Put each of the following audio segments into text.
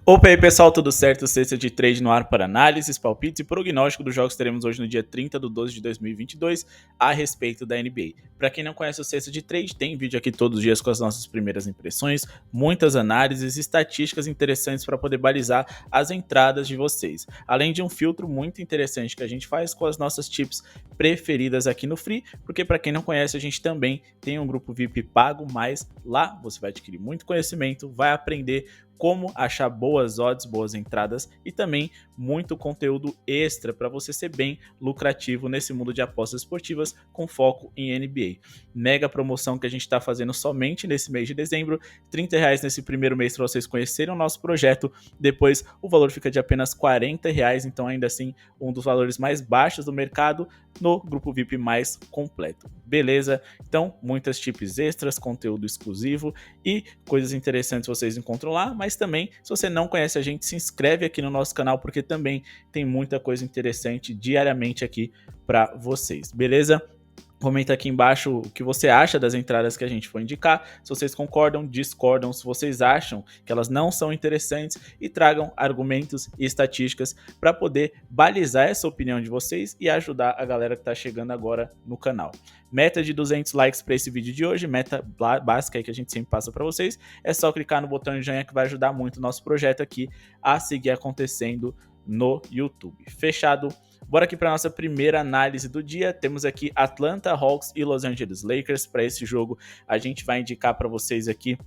Opa aí pessoal, tudo certo? Sexta de trade no ar para análises, palpites e prognóstico dos jogos que teremos hoje no dia 30 de 12 de 2022 a respeito da NBA. Para quem não conhece o Sexta de Trade, tem vídeo aqui todos os dias com as nossas primeiras impressões, muitas análises e estatísticas interessantes para poder balizar as entradas de vocês. Além de um filtro muito interessante que a gente faz com as nossas tips preferidas aqui no Free, porque para quem não conhece a gente também tem um grupo VIP pago, mas lá você vai adquirir muito conhecimento, vai aprender como achar boas odds, boas entradas e também muito conteúdo extra para você ser bem lucrativo nesse mundo de apostas esportivas com foco em NBA. Mega promoção que a gente está fazendo somente nesse mês de dezembro, R$30 nesse primeiro mês para vocês conhecerem o nosso projeto, depois o valor fica de apenas R$40, então ainda assim um dos valores mais baixos do mercado no grupo VIP mais completo. Beleza? Então muitas tips extras, conteúdo exclusivo e coisas interessantes vocês encontram lá, mas também, se você não conhece a gente, se inscreve aqui no nosso canal, porque também tem muita coisa interessante diariamente aqui para vocês, beleza? Comenta aqui embaixo o que você acha das entradas que a gente for indicar, se vocês concordam, discordam, se vocês acham que elas não são interessantes e tragam argumentos e estatísticas para poder balizar essa opinião de vocês e ajudar a galera que está chegando agora no canal. Meta de 200 likes para esse vídeo de hoje, meta básica aí que a gente sempre passa para vocês, é só clicar no botão de joinha que vai ajudar muito o nosso projeto aqui a seguir acontecendo no YouTube. Fechado? Bora aqui para nossa primeira análise do dia. Temos aqui Atlanta Hawks e Los Angeles Lakers. Para esse jogo, a gente vai indicar para vocês aqui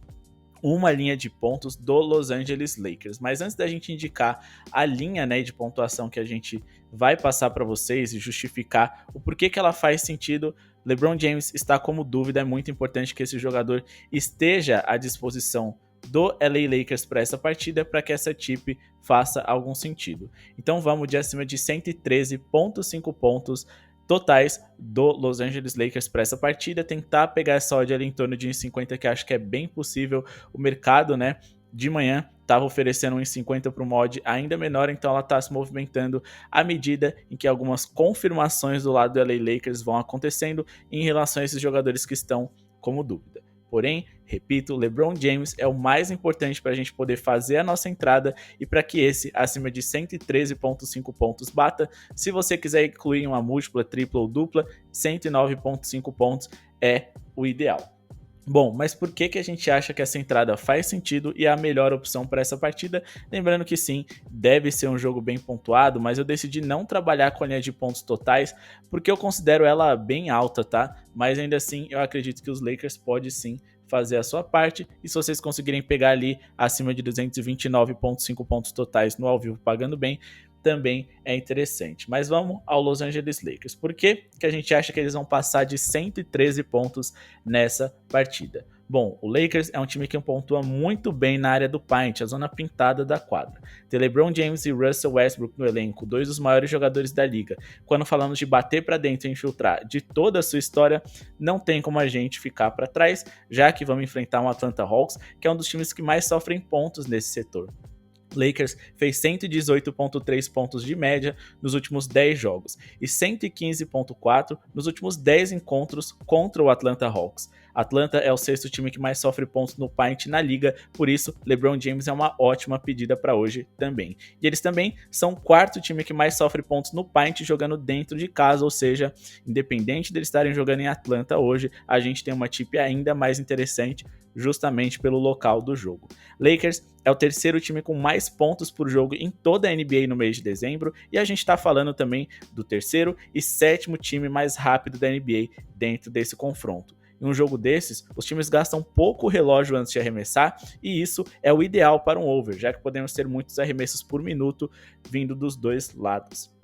uma linha de pontos do Los Angeles Lakers. Mas antes da gente indicar a linha, né, de pontuação que a gente vai passar para vocês e justificar o porquê que ela faz sentido, LeBron James está como dúvida. É muito importante que esse jogador esteja à disposição do LA Lakers para essa partida, para que essa tip faça algum sentido. Então vamos de acima de 113,5 pontos totais do Los Angeles Lakers para essa partida, tentar pegar essa odd ali em torno de 1,50, que acho que é bem possível. O mercado, né, de manhã estava oferecendo 1,50 para uma odd ainda menor, então ela está se movimentando à medida em que algumas confirmações do lado do LA Lakers vão acontecendo em relação a esses jogadores que estão como dúvida. Porém, repito, LeBron James é o mais importante para a gente poder fazer a nossa entrada e para que esse acima de 113,5 pontos bata. Se você quiser incluir uma múltipla, tripla ou dupla, 109,5 pontos é o ideal. Bom, mas por que a gente acha que essa entrada faz sentido e é a melhor opção para essa partida? Lembrando que sim, deve ser um jogo bem pontuado, mas eu decidi não trabalhar com a linha de pontos totais, porque eu considero ela bem alta, tá? Mas ainda assim, eu acredito que os Lakers podem sim fazer a sua parte, e se vocês conseguirem pegar ali acima de 229,5 pontos totais no ao vivo pagando bem, também é interessante. Mas vamos ao Los Angeles Lakers. Por que a gente acha que eles vão passar de 113 pontos nessa partida? Bom, o Lakers é um time que pontua muito bem na área do paint, a zona pintada da quadra. Tem LeBron James e Russell Westbrook no elenco, dois dos maiores jogadores da liga. Quando falamos de bater para dentro e infiltrar de toda a sua história, não tem como a gente ficar para trás, já que vamos enfrentar um Atlanta Hawks, que é um dos times que mais sofrem pontos nesse setor. Lakers fez 118,3 pontos de média nos últimos 10 jogos e 115,4 nos últimos 10 encontros contra o Atlanta Hawks. Atlanta é o sexto time que mais sofre pontos no paint na liga, por isso LeBron James é uma ótima pedida para hoje também. E eles também são o quarto time que mais sofre pontos no paint jogando dentro de casa, ou seja, independente deles estarem jogando em Atlanta hoje, a gente tem uma tip ainda mais interessante justamente pelo local do jogo. Lakers é o terceiro time com mais pontos por jogo em toda a NBA no mês de dezembro, e a gente está falando também do terceiro e sétimo time mais rápido da NBA dentro desse confronto. Em um jogo desses, os times gastam pouco relógio antes de arremessar, e isso é o ideal para um over, já que podemos ter muitos arremessos por minuto vindo dos dois lados.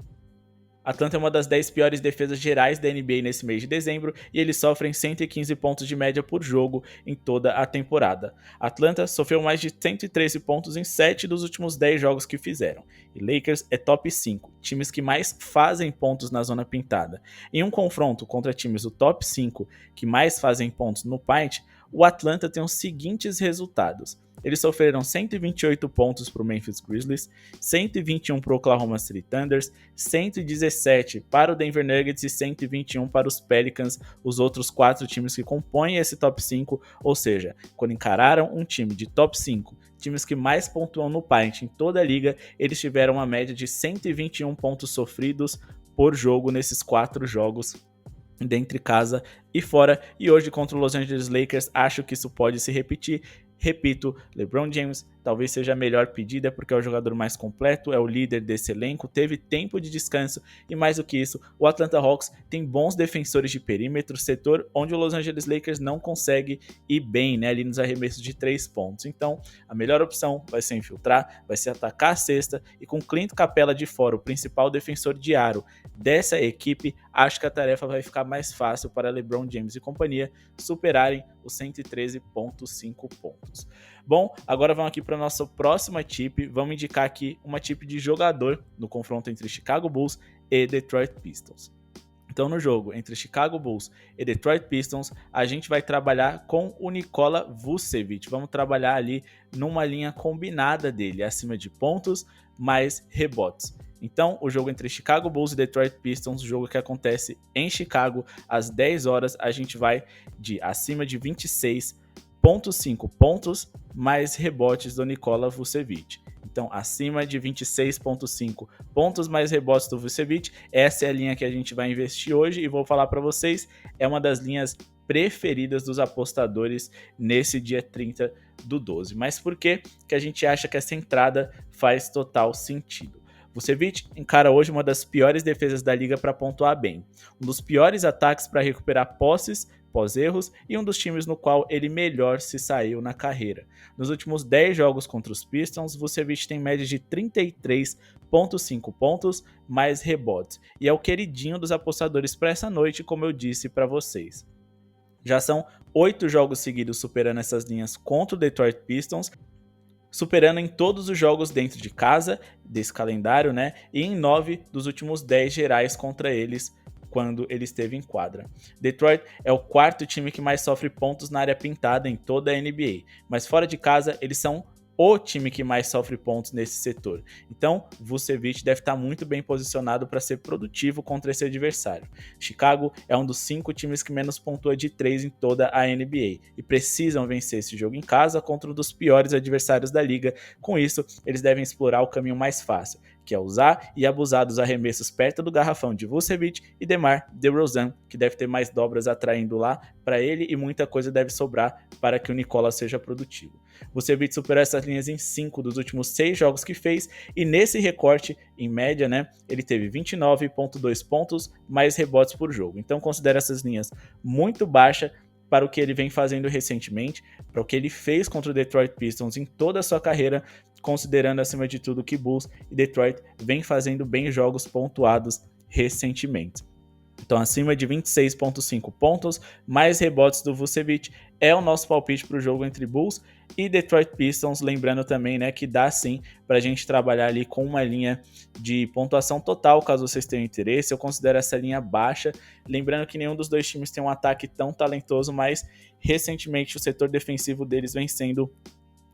Atlanta é uma das 10 piores defesas gerais da NBA nesse mês de dezembro e eles sofrem 115 pontos de média por jogo em toda a temporada. Atlanta sofreu mais de 113 pontos em 7 dos últimos 10 jogos que fizeram. E Lakers é top 5, times que mais fazem pontos na zona pintada. Em um confronto contra times do top 5 que mais fazem pontos no paint, o Atlanta tem os seguintes resultados: eles sofreram 128 pontos para o Memphis Grizzlies, 121 para o Oklahoma City Thunders, 117 para o Denver Nuggets e 121 para os Pelicans, os outros 4 times que compõem esse top 5, ou seja, quando encararam um time de top 5, times que mais pontuam no Paint em toda a liga, eles tiveram uma média de 121 pontos sofridos por jogo nesses 4 jogos, dentre casa e fora, e hoje contra o Los Angeles Lakers acho que isso pode se repetir. Repito, LeBron James talvez seja a melhor pedida porque é o jogador mais completo, é o líder desse elenco, teve tempo de descanso e mais do que isso, o Atlanta Hawks tem bons defensores de perímetro, setor onde o Los Angeles Lakers não consegue ir bem, né, ali nos arremessos de 3 pontos. Então, a melhor opção vai ser infiltrar, vai ser atacar a cesta e com Clint Capela de fora, o principal defensor de aro dessa equipe, acho que a tarefa vai ficar mais fácil para LeBron James e companhia superarem os 113,5 pontos. Bom, agora vamos aqui para a nossa próxima tip. Vamos indicar aqui uma tip de jogador no confronto entre Chicago Bulls e Detroit Pistons. Então, no jogo entre Chicago Bulls e Detroit Pistons, a gente vai trabalhar com o Nikola Vucevic. Vamos trabalhar ali numa linha combinada dele, acima de pontos mais rebotes. Então, o jogo entre Chicago Bulls e Detroit Pistons, o jogo que acontece em Chicago, às 10 horas, a gente vai de acima de 26,5 pontos mais rebotes do Nikola Vucevic. Então, acima de 26,5 pontos mais rebotes do Vucevic, essa é a linha que a gente vai investir hoje e vou falar para vocês, é uma das linhas preferidas dos apostadores nesse dia 30 do 12. Mas por que a gente acha que essa entrada faz total sentido? Vucevic encara hoje uma das piores defesas da liga para pontuar bem, um dos piores ataques para recuperar posses pós-erros e um dos times no qual ele melhor se saiu na carreira. Nos últimos 10 jogos contra os Pistons, Vucevic tem média de 33,5 pontos mais rebotes e é o queridinho dos apostadores para essa noite, como eu disse para vocês. Já são 8 jogos seguidos superando essas linhas contra o Detroit Pistons, superando em todos os jogos dentro de casa desse calendário, né? E em 9 dos últimos 10 gerais contra eles quando ele esteve em quadra. Detroit é o 4º time que mais sofre pontos na área pintada em toda a NBA, mas fora de casa eles são o time que mais sofre pontos nesse setor. Então, Vucevic deve estar muito bem posicionado para ser produtivo contra esse adversário. Chicago é um dos 5 times que menos pontua de 3 em toda a NBA e precisam vencer esse jogo em casa contra um dos piores adversários da liga. Com isso, eles devem explorar o caminho mais fácil, que é usar e abusar dos arremessos perto do garrafão de Vucevic e DeMar DeRozan, que deve ter mais dobras atraindo lá para ele e muita coisa deve sobrar para que o Nikola seja produtivo. Vucevic superou essas linhas em 5 dos últimos 6 jogos que fez e nesse recorte, em média, né, ele teve 29,2 pontos mais rebotes por jogo. Então considera essas linhas muito baixas para o que ele vem fazendo recentemente, para o que ele fez contra o Detroit Pistons em toda a sua carreira, considerando acima de tudo que Bulls e Detroit vem fazendo bem jogos pontuados recentemente. Então, acima de 26,5 pontos, mais rebotes do Vucevic é o nosso palpite para o jogo entre Bulls e Detroit Pistons. Lembrando também, né, que dá sim para a gente trabalhar ali com uma linha de pontuação total, caso vocês tenham interesse. Eu considero essa linha baixa. Lembrando que nenhum dos dois times tem um ataque tão talentoso, mas recentemente o setor defensivo deles vem sendo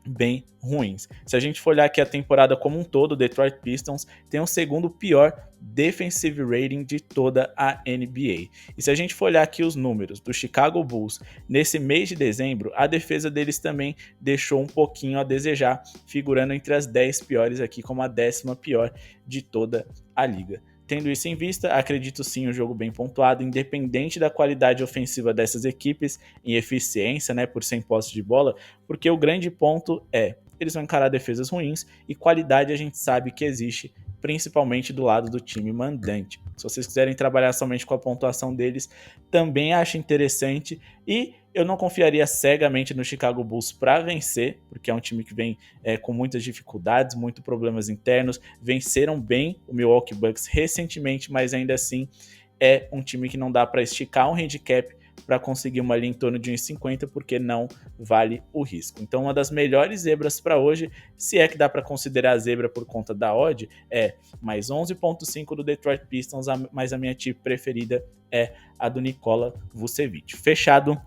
bem ruins. Se a gente for olhar aqui a temporada como um todo, o Detroit Pistons tem o 2º pior defensive rating de toda a NBA. E se a gente for olhar aqui os números do Chicago Bulls nesse mês de dezembro, a defesa deles também deixou um pouquinho a desejar, figurando entre as 10 piores aqui como a 10ª pior de toda a liga. Tendo isso em vista, acredito sim um jogo bem pontuado, independente da qualidade ofensiva dessas equipes, em eficiência, né, por 100 posses de bola, porque o grande ponto é, eles vão encarar defesas ruins e qualidade a gente sabe que existe, principalmente do lado do time mandante. Se vocês quiserem trabalhar somente com a pontuação deles, também acho interessante e eu não confiaria cegamente no Chicago Bulls para vencer, porque é um time que vem com muitas dificuldades, muitos problemas internos. Venceram bem o Milwaukee Bucks recentemente, mas ainda assim é um time que não dá para esticar um handicap para conseguir uma linha em torno de 1,50, porque não vale o risco. Então, uma das melhores zebras para hoje, se é que dá para considerar a zebra por conta da odd, é mais 11,5 do Detroit Pistons, mas a minha tip preferida é a do Nikola Vucevic. Fechado?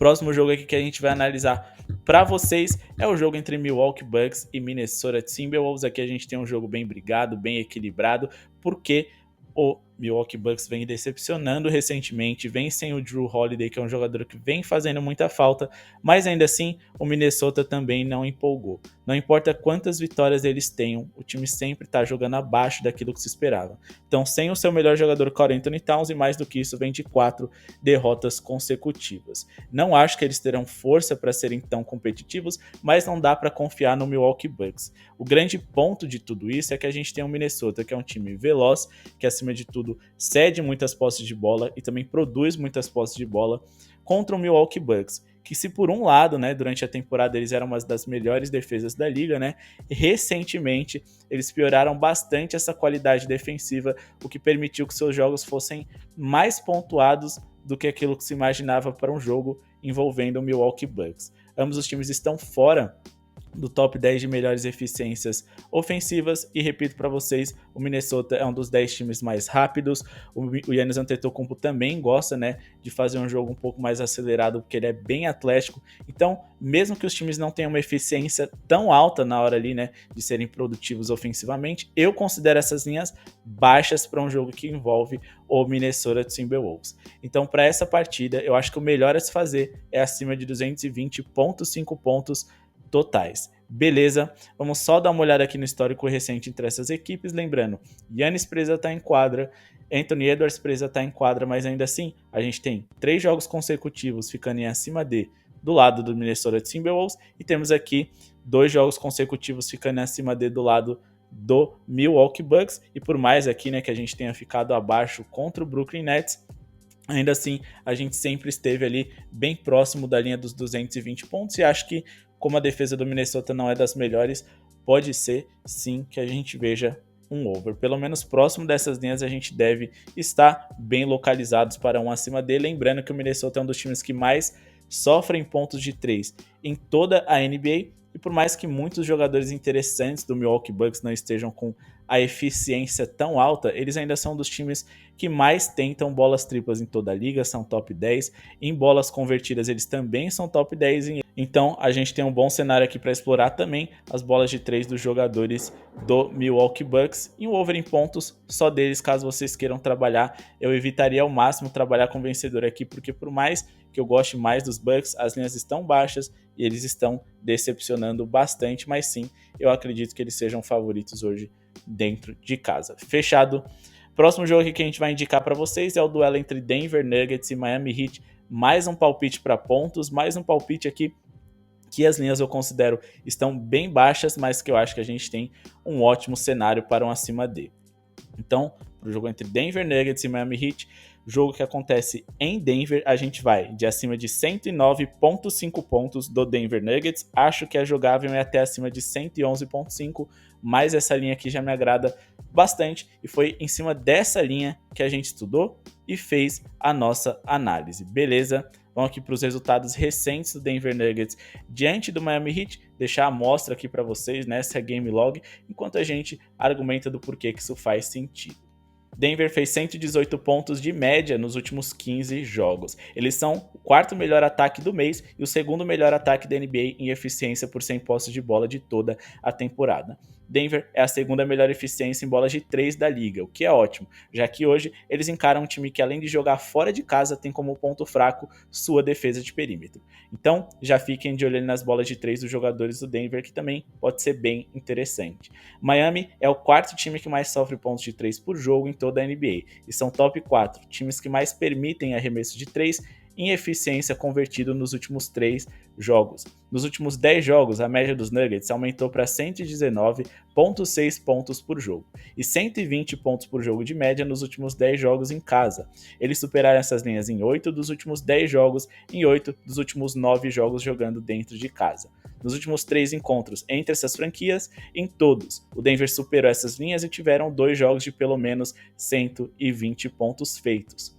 Próximo jogo aqui que a gente vai analisar para vocês é o jogo entre Milwaukee Bucks e Minnesota Timberwolves. Aqui a gente tem um jogo bem brigado, bem equilibrado, porque o Milwaukee Bucks vem decepcionando recentemente, vem sem o Jrue Holiday, que é um jogador que vem fazendo muita falta, mas ainda assim o Minnesota também não empolgou. Não importa quantas vitórias eles tenham, o time sempre está jogando abaixo daquilo que se esperava. Então, sem o seu melhor jogador, Karl Anthony Towns, e mais do que isso, vem de 4 derrotas consecutivas. Não acho que eles terão força para serem tão competitivos, mas não dá para confiar no Milwaukee Bucks. O grande ponto de tudo isso é que a gente tem um Minnesota, que é um time veloz, que acima de tudo cede muitas posses de bola e também produz muitas posses de bola, contra o Milwaukee Bucks, que se por um lado, né, durante a temporada eles eram uma das melhores defesas da liga, né, recentemente eles pioraram bastante essa qualidade defensiva, o que permitiu que seus jogos fossem mais pontuados do que aquilo que se imaginava para um jogo envolvendo o Milwaukee Bucks. Ambos os times estão fora do top 10 de melhores eficiências ofensivas, e repito para vocês, o Minnesota é um dos 10 times mais rápidos. O Giannis Antetokounmpo também gosta, né, de fazer um jogo um pouco mais acelerado, porque ele é bem atlético. Então, mesmo que os times não tenham uma eficiência tão alta na hora ali, né, de serem produtivos ofensivamente, eu considero essas linhas baixas para um jogo que envolve o Minnesota Timberwolves. Então, para essa partida, eu acho que o melhor a se fazer é acima de 220,5 pontos totais. Beleza, vamos só dar uma olhada aqui no histórico recente entre essas equipes, lembrando, Giannis precisa estar em quadra, Anthony Edwards precisa estar em quadra, mas ainda assim, a gente tem 3 jogos consecutivos ficando em acima do lado do Minnesota Timberwolves, e temos aqui 2 jogos consecutivos ficando em acima do lado do Milwaukee Bucks, e por mais aqui, né, que a gente tenha ficado abaixo contra o Brooklyn Nets, ainda assim, a gente sempre esteve ali bem próximo da linha dos 220 pontos, e acho que como a defesa do Minnesota não é das melhores, pode ser sim que a gente veja um over. Pelo menos próximo dessas linhas a gente deve estar bem localizados para um acima dele. Lembrando que o Minnesota é um dos times que mais sofrem pontos de 3 em toda a NBA. E por mais que muitos jogadores interessantes do Milwaukee Bucks não estejam com a eficiência tão alta, eles ainda são dos times que mais tentam bolas triplas em toda a liga, são top 10. Em bolas convertidas eles também são top 10. Então a gente tem um bom cenário aqui para explorar também as bolas de 3 dos jogadores do Milwaukee Bucks. E um over em pontos só deles, caso vocês queiram trabalhar. Eu evitaria ao máximo trabalhar com vencedor aqui, porque por mais que eu goste mais dos Bucks, as linhas estão baixas e eles estão decepcionando bastante, mas sim, eu acredito que eles sejam favoritos hoje dentro de casa. Fechado. Próximo jogo aqui que a gente vai indicar para vocês é o duelo entre Denver Nuggets e Miami Heat. Mais um palpite para pontos, mais um palpite aqui que as linhas eu considero estão bem baixas, mas que eu acho que a gente tem um ótimo cenário para um acima de. Então, para o jogo entre Denver Nuggets e Miami Heat, jogo que acontece em Denver, a gente vai de acima de 109,5 pontos do Denver Nuggets. Acho que é jogável até acima de 111,5, mas essa linha aqui já me agrada bastante e foi em cima dessa linha que a gente estudou e fez a nossa análise. Beleza? Vamos aqui para os resultados recentes do Denver Nuggets diante do Miami Heat, deixar a amostra aqui para vocês nessa game log, enquanto a gente argumenta do porquê que isso faz sentido. Denver fez 118 pontos de média nos últimos 15 jogos. Eles são o quarto melhor ataque do mês e o segundo melhor ataque da NBA em eficiência por 100 posses de bola de toda a temporada. Denver é a segunda melhor eficiência em bolas de 3 da liga, o que é ótimo, já que hoje eles encaram um time que, além de jogar fora de casa, tem como ponto fraco sua defesa de perímetro. Então, já fiquem de olho nas bolas de 3 dos jogadores do Denver, que também pode ser bem interessante. Miami é o quarto time que mais sofre pontos de 3 por jogo em toda a NBA, e são top 4 times que mais permitem arremesso de 3 em eficiência convertido nos últimos 3 jogos. Nos últimos 10 jogos, a média dos Nuggets aumentou para 119,6 pontos por jogo e 120 pontos por jogo de média nos últimos 10 jogos em casa. Eles superaram essas linhas em 8 dos últimos 10 jogos e em 8 dos últimos 9 jogos jogando dentro de casa. Nos últimos 3 encontros entre essas franquias, em todos, o Denver superou essas linhas e tiveram 2 jogos de pelo menos 120 pontos feitos.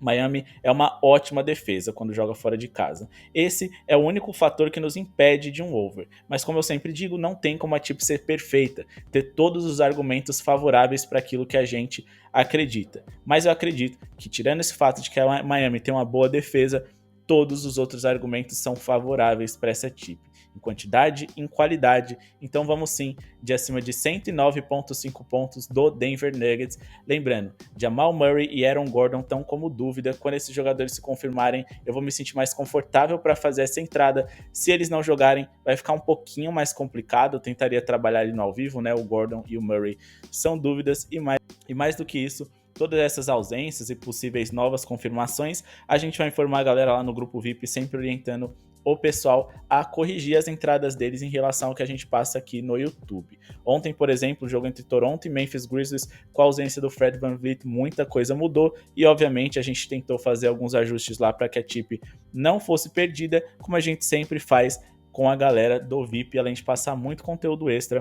Miami é uma ótima defesa quando joga fora de casa. Esse é o único fator que nos impede de um over. Mas como eu sempre digo, não tem como a tip ser perfeita, ter todos os argumentos favoráveis para aquilo que a gente acredita. Mas eu acredito que, tirando esse fato de que a Miami tem uma boa defesa, todos os outros argumentos são favoráveis para essa tip, em quantidade e em qualidade. Então vamos sim de acima de 109,5 pontos do Denver Nuggets. Lembrando, Jamal Murray e Aaron Gordon estão como dúvida. Quando esses jogadores se confirmarem, eu vou me sentir mais confortável para fazer essa entrada. Se eles não jogarem, vai ficar um pouquinho mais complicado. Eu tentaria trabalhar ali no ao vivo, né? O Gordon e o Murray são dúvidas, e mais do que isso, todas essas ausências e possíveis novas confirmações, a gente vai informar a galera lá no grupo VIP, sempre orientando o pessoal a corrigir as entradas deles em relação ao que a gente passa aqui no YouTube. Ontem, por exemplo, o jogo entre Toronto e Memphis Grizzlies, com a ausência do Fred VanVleet, muita coisa mudou e, obviamente, a gente tentou fazer alguns ajustes lá para que a tip não fosse perdida, como a gente sempre faz com a galera do VIP, além de passar muito conteúdo extra.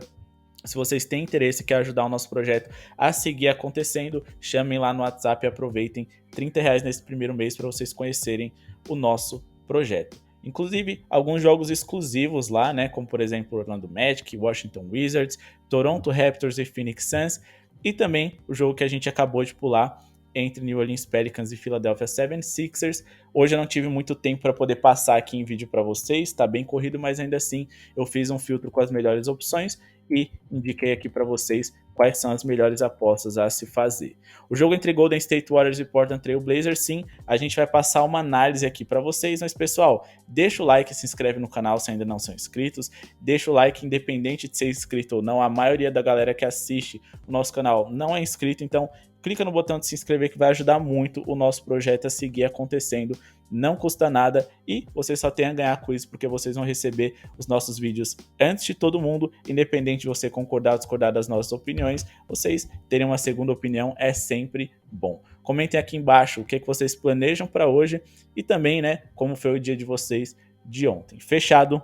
Se vocês têm interesse e querem ajudar o nosso projeto a seguir acontecendo, chamem lá no WhatsApp e aproveitem R$30 nesse primeiro mês para vocês conhecerem o nosso projeto. Inclusive, alguns jogos exclusivos lá, né, como por exemplo Orlando Magic, Washington Wizards, Toronto Raptors e Phoenix Suns, e também o jogo que a gente acabou de pular entre New Orleans Pelicans e Philadelphia 76ers. Hoje eu não tive muito tempo para poder passar aqui em vídeo para vocês, tá bem corrido, mas ainda assim eu fiz um filtro com as melhores opções e indiquei aqui para vocês quais são as melhores apostas a se fazer. O jogo entre Golden State Warriors e Portland Trail Blazers, sim, a gente vai passar uma análise aqui para vocês, mas pessoal, deixa o like, se inscreve no canal se ainda não são inscritos, deixa o like independente de ser inscrito ou não, a maioria da galera que assiste o nosso canal não é inscrito, então clica no botão de se inscrever que vai ajudar muito o nosso projeto a seguir acontecendo, não custa nada e vocês só têm a ganhar com isso porque vocês vão receber os nossos vídeos antes de todo mundo, independente de você concordar ou discordar das nossas opiniões, vocês terem uma segunda opinião é sempre bom. Comentem aqui embaixo o que vocês planejam para hoje e também, né, como foi o dia de vocês de ontem. Fechado?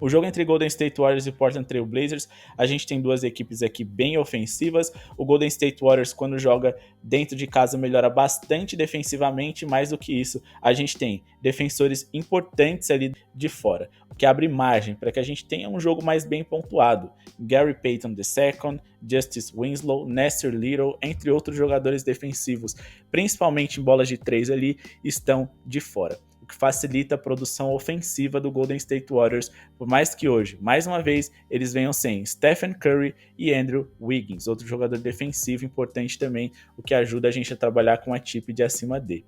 O jogo entre Golden State Warriors e Portland Trail Blazers, a gente tem duas equipes aqui bem ofensivas. O Golden State Warriors, quando joga dentro de casa, melhora bastante defensivamente. Mais do que isso, a gente tem defensores importantes ali de fora, o que abre margem para que a gente tenha um jogo mais bem pontuado. Gary Payton II, Justice Winslow, Nasir Little, entre outros jogadores defensivos, principalmente em bolas de 3 ali, estão de fora, que facilita a produção ofensiva do Golden State Warriors, por mais que hoje, mais uma vez, eles venham sem Stephen Curry e Andrew Wiggins, outro jogador defensivo importante também, o que ajuda a gente a trabalhar com a tip de acima D.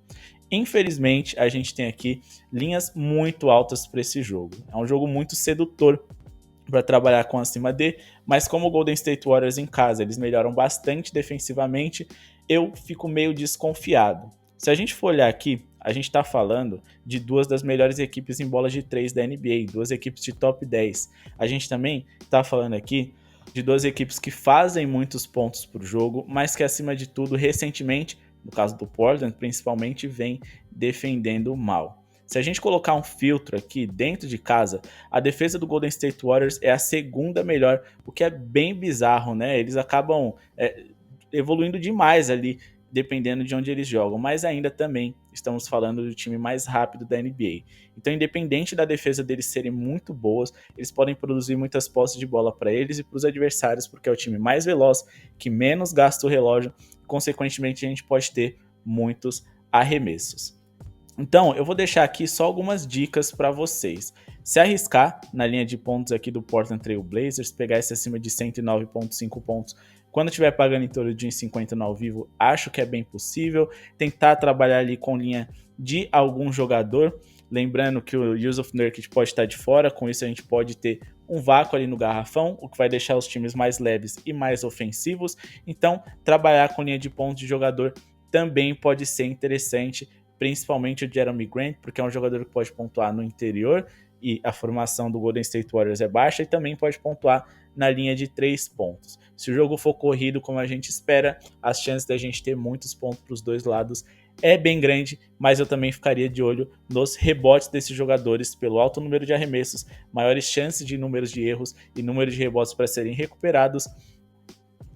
Infelizmente, a gente tem aqui linhas muito altas para esse jogo. É um jogo muito sedutor para trabalhar com acima D, mas como o Golden State Warriors em casa, eles melhoram bastante defensivamente, eu fico meio desconfiado. Se a gente for olhar aqui, a gente está falando de duas das melhores equipes em bolas de 3 da NBA, duas equipes de top 10. A gente também está falando aqui de duas equipes que fazem muitos pontos por jogo, mas que acima de tudo, recentemente, no caso do Portland principalmente, vem defendendo mal. Se a gente colocar um filtro aqui dentro de casa, a defesa do Golden State Warriors é a segunda melhor, o que é bem bizarro, né? Eles acabam evoluindo demais ali, dependendo de onde eles jogam, mas ainda também estamos falando do time mais rápido da NBA. Então, independente da defesa deles serem muito boas, eles podem produzir muitas posses de bola para eles e para os adversários, porque é o time mais veloz, que menos gasta o relógio, consequentemente a gente pode ter muitos arremessos. Então, eu vou deixar aqui só algumas dicas para vocês. Se arriscar na linha de pontos aqui do Portland Trail Blazers, pegar esse acima de 109,5 pontos, quando estiver pagando em torno de 1,50 no ao vivo, acho que é bem possível. Tentar trabalhar ali com linha de algum jogador. Lembrando que o Jusuf Nurkic pode estar de fora, com isso a gente pode ter um vácuo ali no garrafão, o que vai deixar os times mais leves e mais ofensivos. Então, trabalhar com linha de pontos de jogador também pode ser interessante, principalmente o Jeremy Grant, porque é um jogador que pode pontuar no interior e a formação do Golden State Warriors é baixa, e também pode pontuar na linha de 3 pontos. Se o jogo for corrido como a gente espera, as chances da gente ter muitos pontos para os dois lados é bem grande, mas eu também ficaria de olho nos rebotes desses jogadores pelo alto número de arremessos, maiores chances de números de erros e número de rebotes para serem recuperados.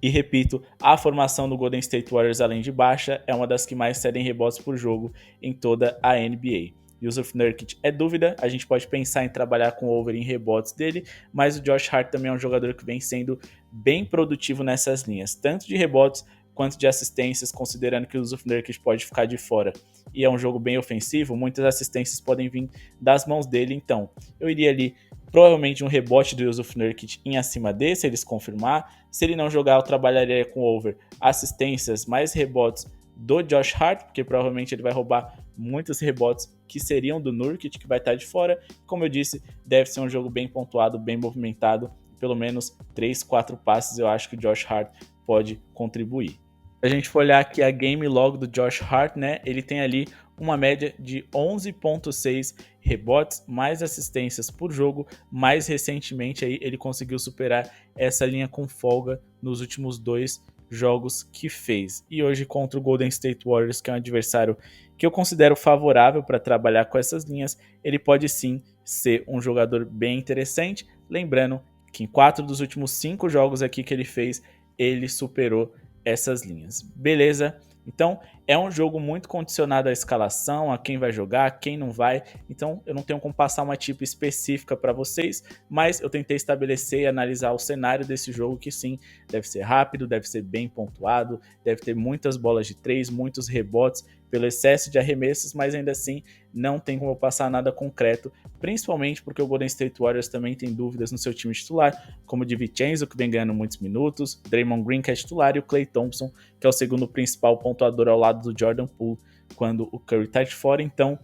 E repito, a formação do Golden State Warriors, além de baixa, é uma das que mais cedem rebotes por jogo em toda a NBA. Jusuf Nurkic é dúvida, a gente pode pensar em trabalhar com o over em rebotes dele, mas o Josh Hart também é um jogador que vem sendo bem produtivo nessas linhas, tanto de rebotes quanto de assistências, considerando que o Jusuf Nurkic pode ficar de fora e é um jogo bem ofensivo, muitas assistências podem vir das mãos dele, então eu iria ali provavelmente um rebote do Jusuf Nurkic em acima desse, se eles confirmar. Se ele não jogar, eu trabalharia com over assistências mais rebotes do Josh Hart, porque provavelmente ele vai roubar muitos rebotes que seriam do Nurkic, que vai estar de fora. Como eu disse, deve ser um jogo bem pontuado, bem movimentado, pelo menos 3, 4 passes eu acho que o Josh Hart pode contribuir. Se a gente for olhar aqui a game log do Josh Hart, né, ele tem ali uma média de 11.6 rebotes, mais assistências por jogo. Mais recentemente aí ele conseguiu superar essa linha com folga nos últimos 2 jogos que fez. E hoje contra o Golden State Warriors, que é um adversário que eu considero favorável para trabalhar com essas linhas, ele pode sim ser um jogador bem interessante. Lembrando que em 4 dos últimos 5 jogos aqui que ele fez, ele superou essas linhas. Beleza? Então, é um jogo muito condicionado à escalação, a quem vai jogar, quem não vai. Então, eu não tenho como passar uma tipo específica para vocês, mas eu tentei estabelecer e analisar o cenário desse jogo, que sim, deve ser rápido, deve ser bem pontuado, deve ter muitas bolas de 3, muitos rebotes pelo excesso de arremessos, mas ainda assim não tem como eu passar nada concreto, principalmente porque o Golden State Warriors também tem dúvidas no seu time titular, como o DiVincenzo, que vem ganhando muitos minutos, Draymond Green, que é titular, e o Klay Thompson, que é o segundo principal pontuador ao lado do Jordan Poole, quando o Curry tá de fora. Então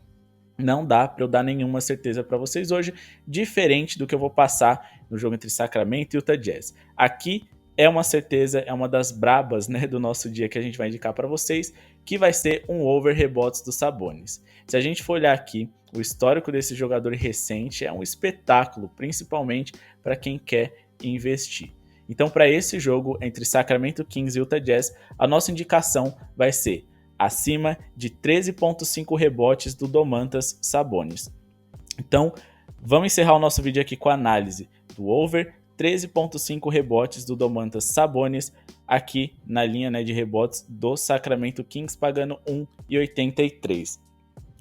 não dá para eu dar nenhuma certeza para vocês hoje, diferente do que eu vou passar no jogo entre Sacramento e Utah Jazz. Aqui é uma certeza, é uma das brabas, né, do nosso dia que a gente vai indicar para vocês, que vai ser um over rebotes do Sabonis. Se a gente for olhar aqui, o histórico desse jogador recente é um espetáculo, principalmente para quem quer investir. Então, para esse jogo entre Sacramento Kings e Utah Jazz, a nossa indicação vai ser acima de 13.5 rebotes do Domantas Sabonis. Então, vamos encerrar o nosso vídeo aqui com a análise do over 13.5 rebotes do Domantas Sabonis aqui na linha, né, de rebotes do Sacramento Kings, pagando 1,83.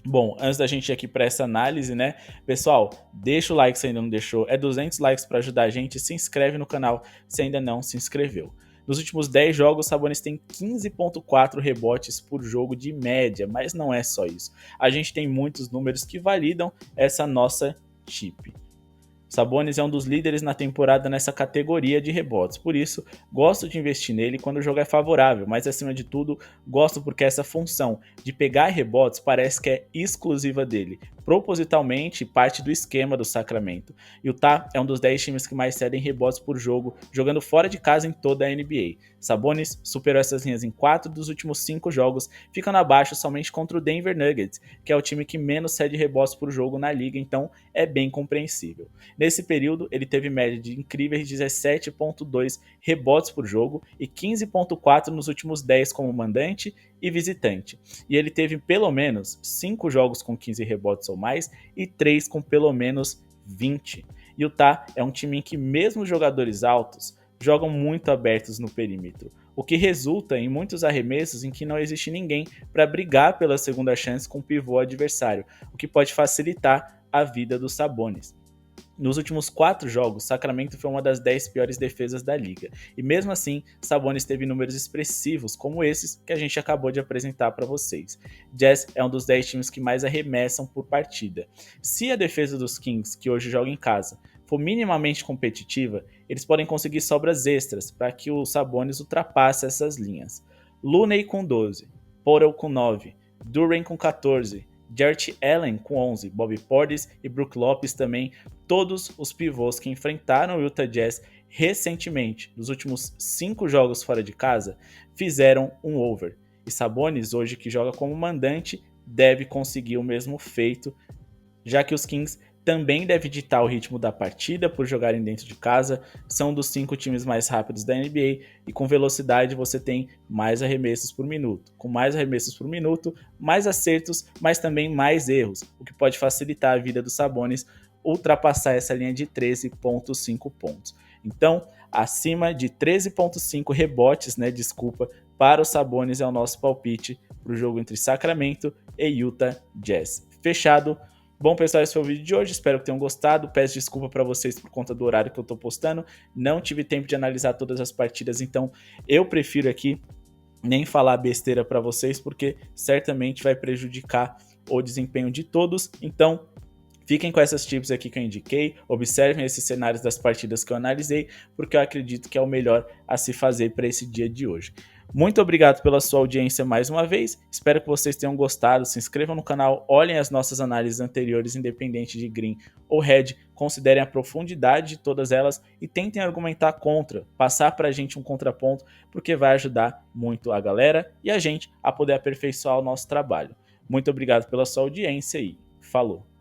Bom, antes da gente ir aqui para essa análise, né, pessoal, deixa o like se ainda não deixou, é 200 likes para ajudar a gente, se inscreve no canal se ainda não se inscreveu. Nos últimos 10 jogos, o Sabonis tem 15.4 rebotes por jogo de média, mas não é só isso. A gente tem muitos números que validam essa nossa tip. Sabonis é um dos líderes na temporada nessa categoria de rebotes, por isso gosto de investir nele quando o jogo é favorável, mas acima de tudo gosto porque essa função de pegar rebotes parece que é exclusiva dele, propositalmente parte do esquema do Sacramento. Utah é um dos 10 times que mais cedem rebotes por jogo, jogando fora de casa em toda a NBA. Sabonis superou essas linhas em 4 dos últimos 5 jogos, ficando abaixo somente contra o Denver Nuggets, que é o time que menos cede rebotes por jogo na liga, então é bem compreensível. Nesse período, ele teve média de incríveis 17.2 rebotes por jogo e 15.4 nos últimos 10 como mandante e visitante. E ele teve pelo menos 5 jogos com 15 rebotes ou mais e 3 com pelo menos 20. Utah é um time em que mesmo jogadores altos jogam muito abertos no perímetro, o que resulta em muitos arremessos em que não existe ninguém para brigar pela segunda chance com o pivô adversário, o que pode facilitar a vida dos Sabonis. Nos últimos 4 jogos, Sacramento foi uma das 10 piores defesas da liga, e mesmo assim, Sabonis teve números expressivos como esses que a gente acabou de apresentar para vocês. Jazz é um dos 10 times que mais arremessam por partida. Se a defesa dos Kings, que hoje joga em casa, for minimamente competitiva, eles podem conseguir sobras extras para que o Sabonis ultrapasse essas linhas. Looney com 12, Porter com 9, Duren com 14, Jarrett Allen com 11, Bobby Portis e Brook Lopes também, todos os pivôs que enfrentaram o Utah Jazz recentemente, nos últimos 5 jogos fora de casa, fizeram um over. E Sabonis, hoje que joga como mandante, deve conseguir o mesmo feito, já que os Kings também devem ditar o ritmo da partida por jogarem dentro de casa, são dos 5 times mais rápidos da NBA e com velocidade você tem mais arremessos por minuto. Com mais arremessos por minuto, mais acertos, mas também mais erros, o que pode facilitar a vida dos Sabonis ultrapassar essa linha de 13.5 pontos. Então, acima de 13.5 rebotes, para o Sabonis é o nosso palpite para o jogo entre Sacramento e Utah Jazz. Fechado? Bom, pessoal, esse foi o vídeo de hoje, espero que tenham gostado, peço desculpa para vocês por conta do horário que eu tô postando, não tive tempo de analisar todas as partidas, então eu prefiro aqui nem falar besteira para vocês, porque certamente vai prejudicar o desempenho de todos. Então, fiquem com essas tips aqui que eu indiquei, observem esses cenários das partidas que eu analisei, porque eu acredito que é o melhor a se fazer para esse dia de hoje. Muito obrigado pela sua audiência mais uma vez, espero que vocês tenham gostado, se inscrevam no canal, olhem as nossas análises anteriores, independente de green ou red, considerem a profundidade de todas elas e tentem argumentar contra, passar para a gente um contraponto, porque vai ajudar muito a galera e a gente a poder aperfeiçoar o nosso trabalho. Muito obrigado pela sua audiência e falou!